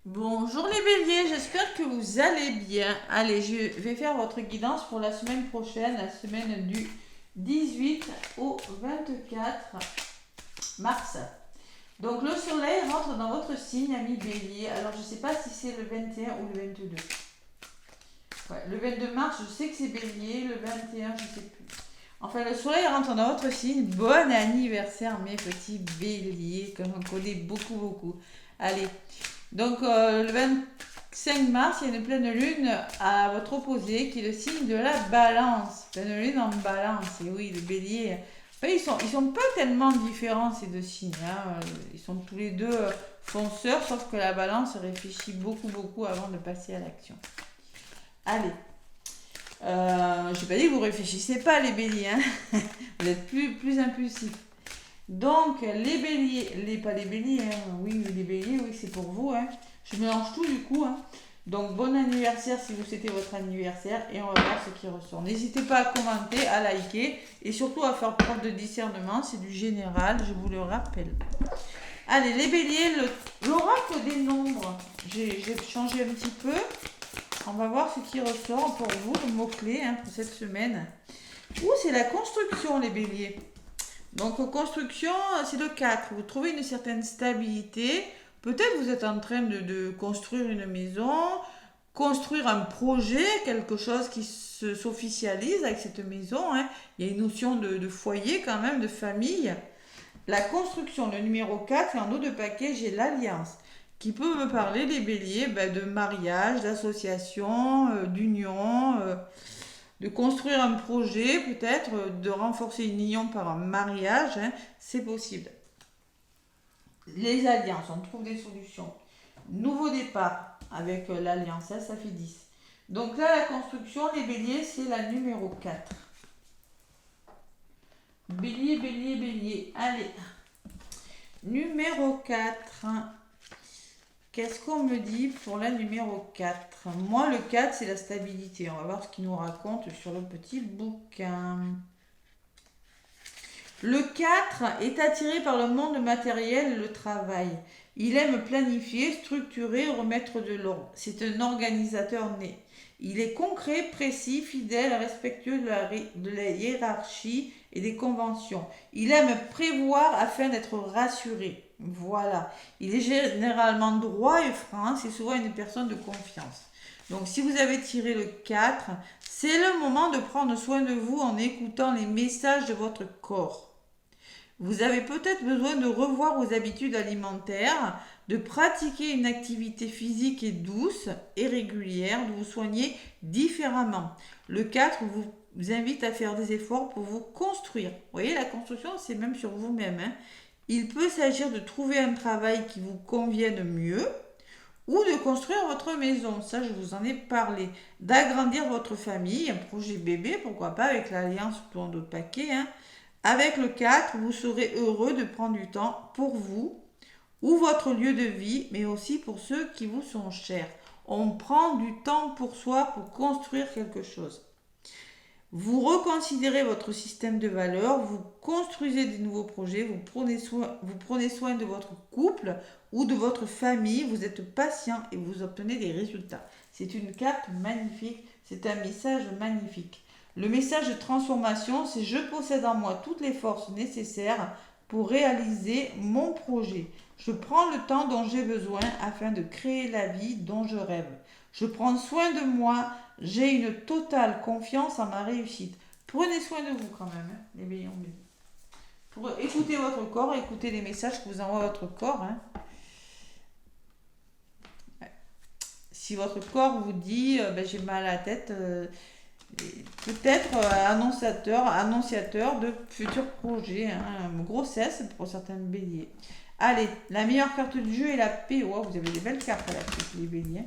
Bonjour les béliers, j'espère que vous allez bien. Allez, je vais faire votre guidance pour la semaine prochaine, la semaine du 18 au 24 mars. Donc le soleil rentre dans votre signe, ami bélier. Alors je ne sais pas si c'est le 21 ou le 22. Ouais, le 22 mars, je sais que c'est bélier, le 21, je ne sais plus. Enfin, le soleil rentre dans votre signe. Bon anniversaire, mes petits béliers, que l'on connaît beaucoup. Allez, donc le 25 mars, il y a une pleine lune à votre opposé qui est le signe de la balance. Pleine lune en balance, et oui, le bélier. Enfin, ils sont pas tellement différents ces deux signes. Hein. Ils sont tous les deux fonceurs, sauf que la balance réfléchit beaucoup avant de passer à l'action. Allez. Je n'ai pas dit que vous réfléchissez pas les béliers, hein. Vous êtes plus impulsifs. Donc les béliers, pas les béliers, hein. Oui, les béliers, oui, c'est pour vous. Hein. Je mélange tout du coup. Hein. Donc bon anniversaire si vous souhaitez votre anniversaire et on va voir ce qui ressort. N'hésitez pas à commenter, à liker et surtout à faire preuve de discernement, c'est du général, je vous le rappelle. Allez, les béliers, l'oracle des nombres, j'ai changé un petit peu. On va voir ce qui ressort pour vous, le mot-clé pour cette semaine. C'est la construction, les béliers. Donc, construction, c'est le 4. Vous trouvez une certaine stabilité. Peut-être vous êtes en train de construire une maison, construire un projet, quelque chose qui s'officialise avec cette maison. Hein. Il y a une notion de foyer quand même, de famille. La construction, le numéro 4, et en haut de paquet, j'ai l'alliance qui peut me parler, les béliers, de mariage, d'association, d'union, de construire un projet, peut-être, de renforcer une union par un mariage, hein, c'est possible. Les alliances, on trouve des solutions. Nouveau départ avec l'alliance, ça fait 10. Donc là, la construction, les béliers, c'est la numéro 4. Bélier. Allez. Numéro 4. Qu'est-ce qu'on me dit pour la numéro 4? Moi, le 4, c'est la stabilité. On va voir ce qu'il nous raconte sur le petit bouquin. Le 4 est attiré par le monde matériel et le travail. Il aime planifier, structurer, remettre de l'ordre. C'est un organisateur né. Il est concret, précis, fidèle, respectueux de la hiérarchie et des conventions. Il aime prévoir afin d'être rassuré. Voilà. Il est généralement droit et franc. C'est souvent une personne de confiance. Donc si vous avez tiré le 4, c'est le moment de prendre soin de vous en écoutant les messages de votre corps. Vous avez peut-être besoin de revoir vos habitudes alimentaires, de pratiquer une activité physique et douce et régulière, de vous soigner différemment. Le 4 vous invite à faire des efforts pour vous construire. Vous voyez, la construction, c'est même sur vous-même. Hein. Il peut s'agir de trouver un travail qui vous convienne mieux ou de construire votre maison. Ça, je vous en ai parlé. D'agrandir votre famille, un projet bébé, pourquoi pas, avec l'alliance ou en d'autres paquets. Hein. Avec le 4, vous serez heureux de prendre du temps pour vous ou votre lieu de vie, mais aussi pour ceux qui vous sont chers. On prend du temps pour soi pour construire quelque chose. Vous reconsidérez votre système de valeurs, vous construisez des nouveaux projets, vous prenez soin de votre couple ou de votre famille, vous êtes patient et vous obtenez des résultats. C'est une carte magnifique, c'est un message magnifique. Le message de transformation, c'est je possède en moi toutes les forces nécessaires pour réaliser mon projet. Je prends le temps dont j'ai besoin afin de créer la vie dont je rêve. Je prends soin de moi, j'ai une totale confiance en ma réussite. Prenez soin de vous quand même, hein, les béliers. Pour écouter votre corps, écouter les messages que vous envoie votre corps. Hein. Si votre corps vous dit j'ai mal à la tête, peut-être annonciateur de futurs projets, hein, grossesse pour certains béliers. Allez, la meilleure carte du jeu est la paix. Oh, vous avez des belles cartes à la paix, les béliers.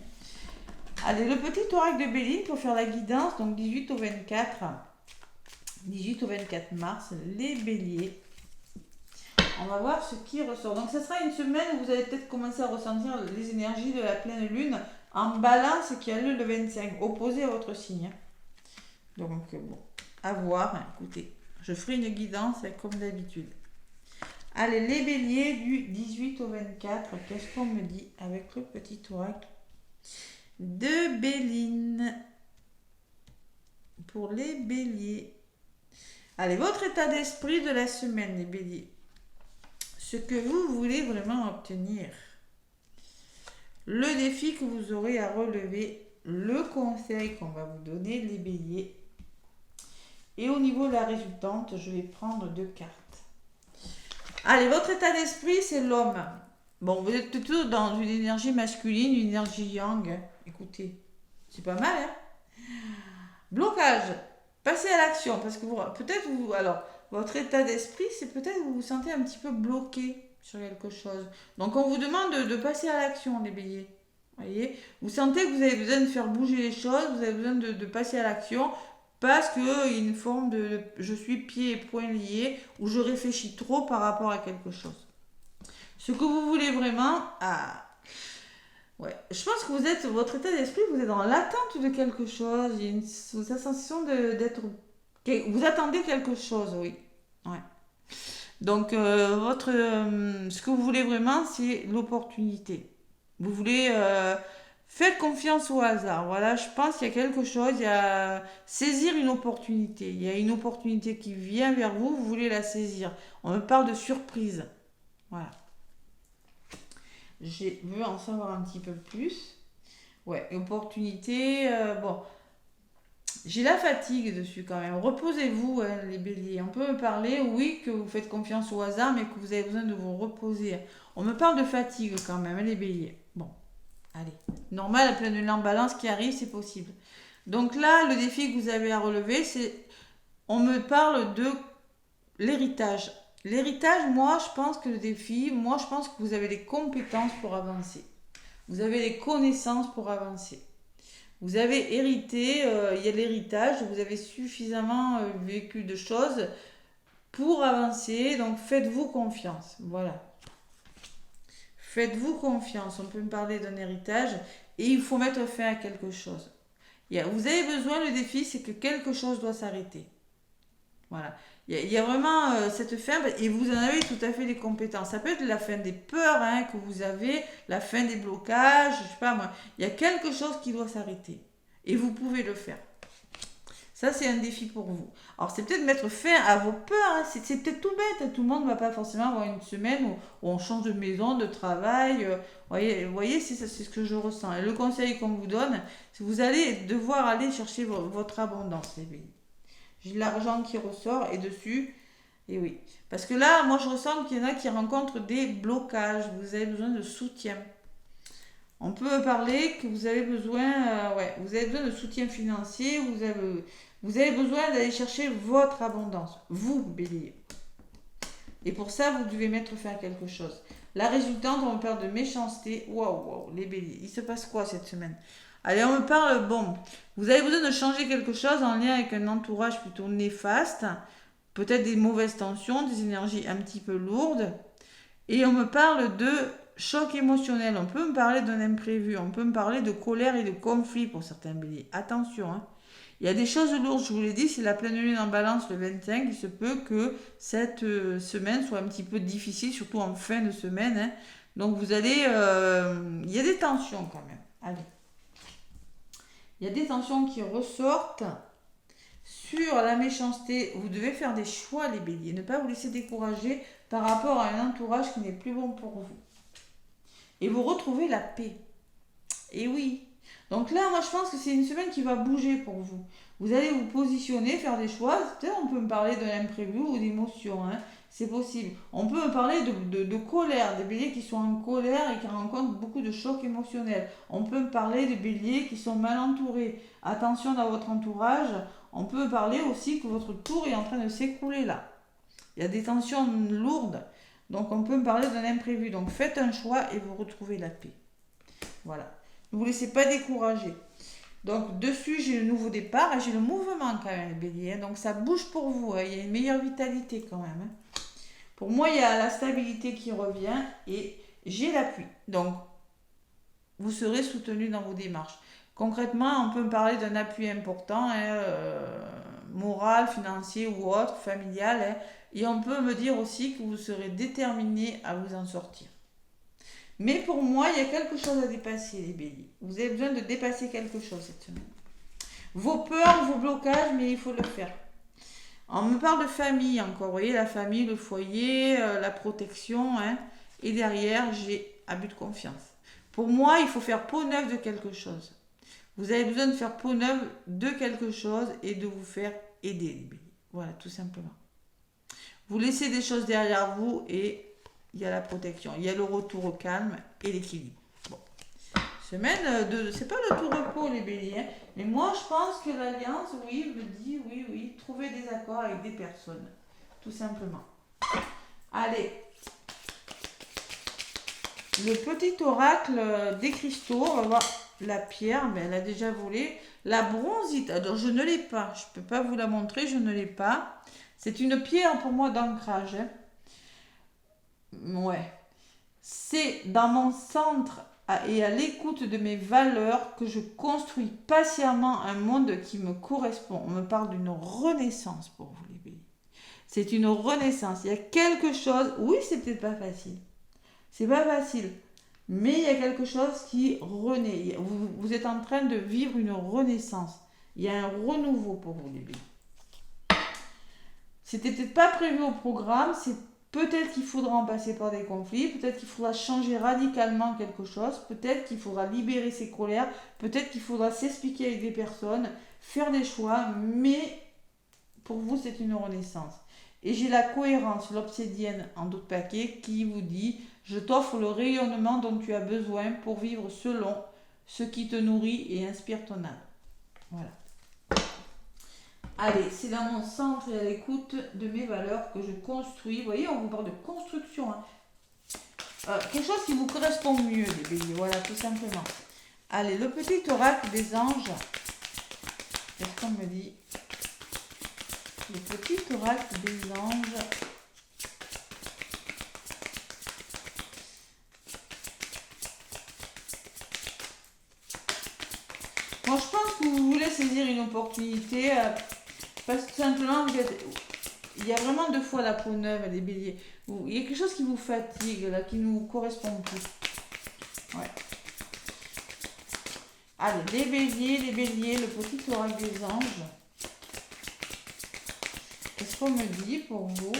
Allez, le petit oracle de Béline pour faire la guidance, donc 18 au 24 mars, les béliers. On va voir ce qui ressort. Donc, ce sera une semaine où vous allez peut-être commencer à ressentir les énergies de la pleine lune en balance qui a lieu le 25, opposé à votre signe. Donc, bon, à voir. Écoutez, je ferai une guidance comme d'habitude. Allez, les béliers du 18 au 24, qu'est-ce qu'on me dit avec le petit oracle de Béline pour les béliers? Allez, votre état d'esprit de la semaine, les béliers. Ce que vous voulez vraiment obtenir. Le défi que vous aurez à relever. Le conseil qu'on va vous donner, les béliers. Et au niveau de la résultante, je vais prendre 2 cartes. Allez, votre état d'esprit, c'est l'homme. Bon, vous êtes plutôt dans une énergie masculine, une énergie yang. Écoutez, c'est pas mal, hein? Blocage. Passez à l'action, parce que alors, votre état d'esprit, c'est peut-être que vous vous sentez un petit peu bloqué sur quelque chose. Donc, on vous demande de passer à l'action, les béliers. Voyez, vous sentez que vous avez besoin de faire bouger les choses, vous avez besoin de passer à l'action, parce qu'il y a une forme de je suis pieds et poings liés, où je réfléchis trop par rapport à quelque chose. Ce que vous voulez vraiment, ouais, je pense que votre état d'esprit, vous êtes dans l'attente de quelque chose, il y a une sensation d'être, vous attendez quelque chose, oui. Ouais. Donc, ce que vous voulez vraiment, c'est l'opportunité. Vous voulez faire confiance au hasard. Voilà, je pense qu'il y a quelque chose, il y a saisir une opportunité. Il y a une opportunité qui vient vers vous, vous voulez la saisir. On me parle de surprise. Voilà. Je veux en savoir un petit peu plus. Ouais, opportunité, bon. J'ai la fatigue dessus quand même. Reposez-vous, hein, les béliers. On peut me parler, oui, que vous faites confiance au hasard, mais que vous avez besoin de vous reposer. On me parle de fatigue quand même, hein, les béliers. Bon, allez. Normal, à pleine lune en balance qui arrive, c'est possible. Donc là, le défi que vous avez à relever, c'est... On me parle de l'héritage. L'héritage, moi, je pense que le défi, moi, je pense que vous avez les compétences pour avancer. Vous avez les connaissances pour avancer. Vous avez hérité, il y a l'héritage, vous avez suffisamment vécu de choses pour avancer, donc faites-vous confiance. Voilà. Faites-vous confiance, on peut me parler d'un héritage et il faut mettre fin à quelque chose. Vous avez besoin, le défi, c'est que quelque chose doit s'arrêter. Voilà. Il y a vraiment cette fin et vous en avez tout à fait les compétences. Ça peut être la fin des peurs hein, que vous avez, la fin des blocages, je sais pas moi. Il y a quelque chose qui doit s'arrêter. Et vous pouvez le faire. Ça, c'est un défi pour vous. Alors, c'est peut-être mettre fin à vos peurs. Hein. C'est peut-être tout bête. Tout le monde ne va pas forcément avoir une semaine où on change de maison, de travail. Vous voyez c'est ce que je ressens. Et le conseil qu'on vous donne, c'est que vous allez devoir aller chercher votre abondance, les béliers. J'ai de l'argent qui ressort et dessus, et oui. Parce que là, moi, je ressens qu'il y en a qui rencontrent des blocages. Vous avez besoin de soutien. On peut parler que vous avez besoin, vous avez besoin de soutien financier. Vous avez besoin d'aller chercher votre abondance. Vous, bélier. Et pour ça, vous devez mettre fin à quelque chose. La résultante, on me parle de méchanceté. Waouh, les béliers. Il se passe quoi cette semaine? Allez, on me parle, bon, vous avez besoin de changer quelque chose en lien avec un entourage plutôt néfaste, peut-être des mauvaises tensions, des énergies un petit peu lourdes. Et on me parle de choc émotionnel, on peut me parler d'un imprévu, on peut me parler de colère et de conflit pour certains béliers. Attention, hein. Il y a des choses lourdes, je vous l'ai dit, c'est la pleine lune en balance le 25, il se peut que cette semaine soit un petit peu difficile, surtout en fin de semaine. Hein. Donc vous allez... il y a des tensions quand même. Allez. Il y a des tensions qui ressortent sur la méchanceté. Vous devez faire des choix, les béliers. Ne pas vous laisser décourager par rapport à un entourage qui n'est plus bon pour vous. Et vous retrouvez la paix. Et oui. Donc là, moi, je pense que c'est une semaine qui va bouger pour vous. Vous allez vous positionner, faire des choix. Peut-être on peut me parler d'un imprévu ou d'émotion. Hein. C'est possible. On peut me parler de colère, des béliers qui sont en colère et qui rencontrent beaucoup de chocs émotionnels. On peut me parler de béliers qui sont mal entourés. Attention dans votre entourage. On peut me parler aussi que votre tour est en train de s'écrouler là. Il y a des tensions lourdes. Donc on peut me parler d'un imprévu. Donc faites un choix et vous retrouvez la paix. Voilà. Ne vous laissez pas décourager. Donc dessus j'ai le nouveau départ et j'ai le mouvement quand même, les béliers. Donc ça bouge pour vous. Hein. Il y a une meilleure vitalité quand même. Hein. Pour moi, il y a la stabilité qui revient et j'ai l'appui. Donc, vous serez soutenu dans vos démarches. Concrètement, on peut me parler d'un appui important, hein, moral, financier ou autre, familial. Hein. Et on peut me dire aussi que vous serez déterminé à vous en sortir. Mais pour moi, il y a quelque chose à dépasser, les béliers. Vous avez besoin de dépasser quelque chose cette semaine. Vos peurs, vos blocages, mais il faut le faire. On me parle de famille encore, vous voyez, la famille, le foyer, la protection, hein. Et derrière, j'ai abus de confiance. Pour moi, il faut faire peau neuve de quelque chose. Vous avez besoin de faire peau neuve de quelque chose et de vous faire aider, les béliers. Voilà, tout simplement. Vous laissez des choses derrière vous et il y a la protection. Il y a le retour au calme et l'équilibre. Bon. Semaine de... C'est pas le tout repos, les béliers. Hein, mais moi, je pense que l'alliance, oui, me dit, oui, trouver des accords avec des personnes. Tout simplement. Allez. Le petit oracle des cristaux, on va voir la pierre, mais elle a déjà volé. La bronzite, alors je ne l'ai pas. Je ne peux pas vous la montrer, je ne l'ai pas. C'est une pierre pour moi d'ancrage. Hein. Ouais. C'est dans mon centre et à l'écoute de mes valeurs que je construis patiemment un monde qui me correspond. On me parle d'une renaissance pour vous, les béliers. C'est une renaissance. Il y a quelque chose. Oui, c'est peut-être pas facile. C'est pas facile. Mais il y a quelque chose qui renaît. Vous êtes en train de vivre une renaissance. Il y a un renouveau pour vous, les béliers. C'était peut-être pas prévu au programme, c'est peut-être qu'il faudra en passer par des conflits, peut-être qu'il faudra changer radicalement quelque chose, peut-être qu'il faudra libérer ses colères, peut-être qu'il faudra s'expliquer avec des personnes, faire des choix, mais pour vous c'est une renaissance. Et j'ai la cohérence, l'obsidienne en d'autres paquets qui vous dit « Je t'offre le rayonnement dont tu as besoin pour vivre selon ce qui te nourrit et inspire ton âme. » Voilà. Allez, c'est dans mon centre et à l'écoute de mes valeurs que je construis. Vous voyez, on vous parle de construction. Hein. Quelque chose qui vous correspond mieux, les béliers. Voilà, tout simplement. Allez, le petit oracle des anges. Qu'est-ce qu'on me dit? Le petit oracle des anges. Moi, je pense que vous voulez saisir une opportunité. Parce que tout simplement, il y a vraiment deux fois la peau neuve, les béliers. Il y a quelque chose qui vous fatigue, là, qui ne vous correspond plus. Ouais. Allez, les béliers, le petit oracle des anges. Qu'est-ce qu'on me dit pour vous?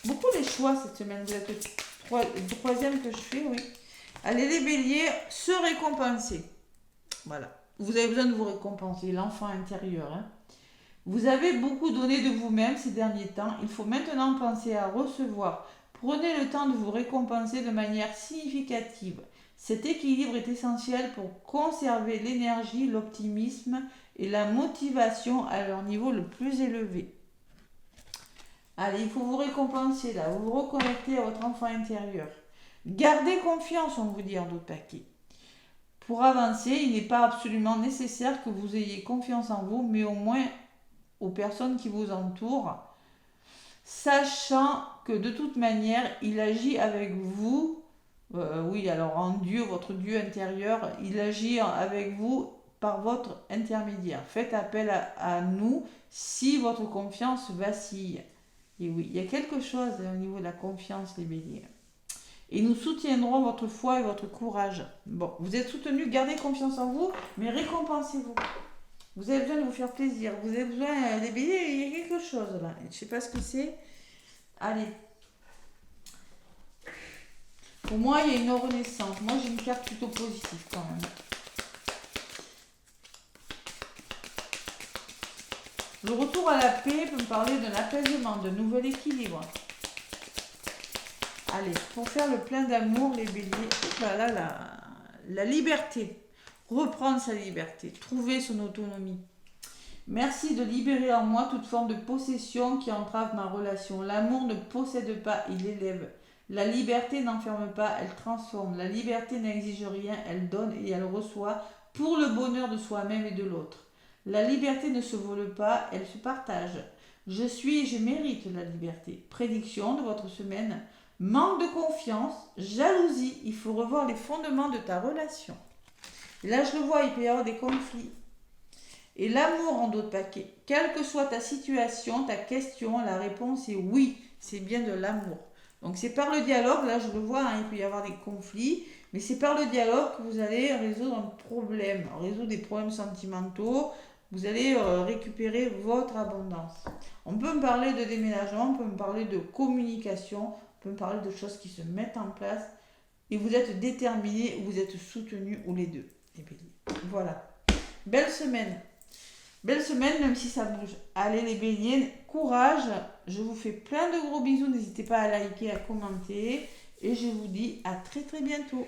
Beaucoup les choix cette semaine. Vous êtes le troisième que je fais, oui. Allez, les béliers, se récompenser. Voilà. Vous avez besoin de vous récompenser, l'enfant intérieur. Hein. Vous avez beaucoup donné de vous-même ces derniers temps. Il faut maintenant penser à recevoir. Prenez le temps de vous récompenser de manière significative. Cet équilibre est essentiel pour conserver l'énergie, l'optimisme et la motivation à leur niveau le plus élevé. Allez, il faut vous récompenser là. Vous vous reconnectez à votre enfant intérieur. Gardez confiance, on vous dit en d'autres paquets. Pour avancer, il n'est pas absolument nécessaire que vous ayez confiance en vous, mais au moins aux personnes qui vous entourent, sachant que de toute manière, il agit avec vous, oui, alors en Dieu, votre Dieu intérieur, il agit avec vous par votre intermédiaire. Faites appel à nous si votre confiance vacille. Et oui, il y a quelque chose au niveau de la confiance, les béliers. Et nous soutiendrons votre foi et votre courage. Bon, vous êtes soutenus, gardez confiance en vous, mais récompensez-vous. Vous avez besoin de vous faire plaisir. Vous avez besoin des béliers, il y a quelque chose là. Je ne sais pas ce que c'est. Allez. Pour moi, il y a une renaissance. Moi, j'ai une carte plutôt positive quand même. Le retour à la paix peut me parler d'un apaisement, d'un nouvel équilibre. Allez, pour faire le plein d'amour, les béliers, la liberté. Reprendre sa liberté, trouver son autonomie. Merci de libérer en moi toute forme de possession qui entrave ma relation. L'amour ne possède pas, il élève. La liberté n'enferme pas, elle transforme. La liberté n'exige rien, elle donne et elle reçoit pour le bonheur de soi-même et de l'autre. La liberté ne se vole pas, elle se partage. Je suis et je mérite la liberté. Prédiction de votre semaine. Manque de confiance, jalousie, il faut revoir les fondements de ta relation. Et là, je le vois, il peut y avoir des conflits. Et l'amour en dos de paquet. Quelle que soit ta situation, ta question, la réponse est oui. C'est bien de l'amour. Donc c'est par le dialogue, là je le vois, hein, il peut y avoir des conflits, mais c'est par le dialogue que vous allez résoudre un problème, résoudre des problèmes sentimentaux, vous allez récupérer votre abondance. On peut me parler de déménagement, on peut me parler de communication, on peut me parler de choses qui se mettent en place, et vous êtes déterminé ou vous êtes soutenu ou les deux, les béliers. Voilà. Belle semaine. Belle semaine, même si ça bouge. Allez les béliers, courage. Je vous fais plein de gros bisous. N'hésitez pas à liker, à commenter. Et je vous dis à très très bientôt.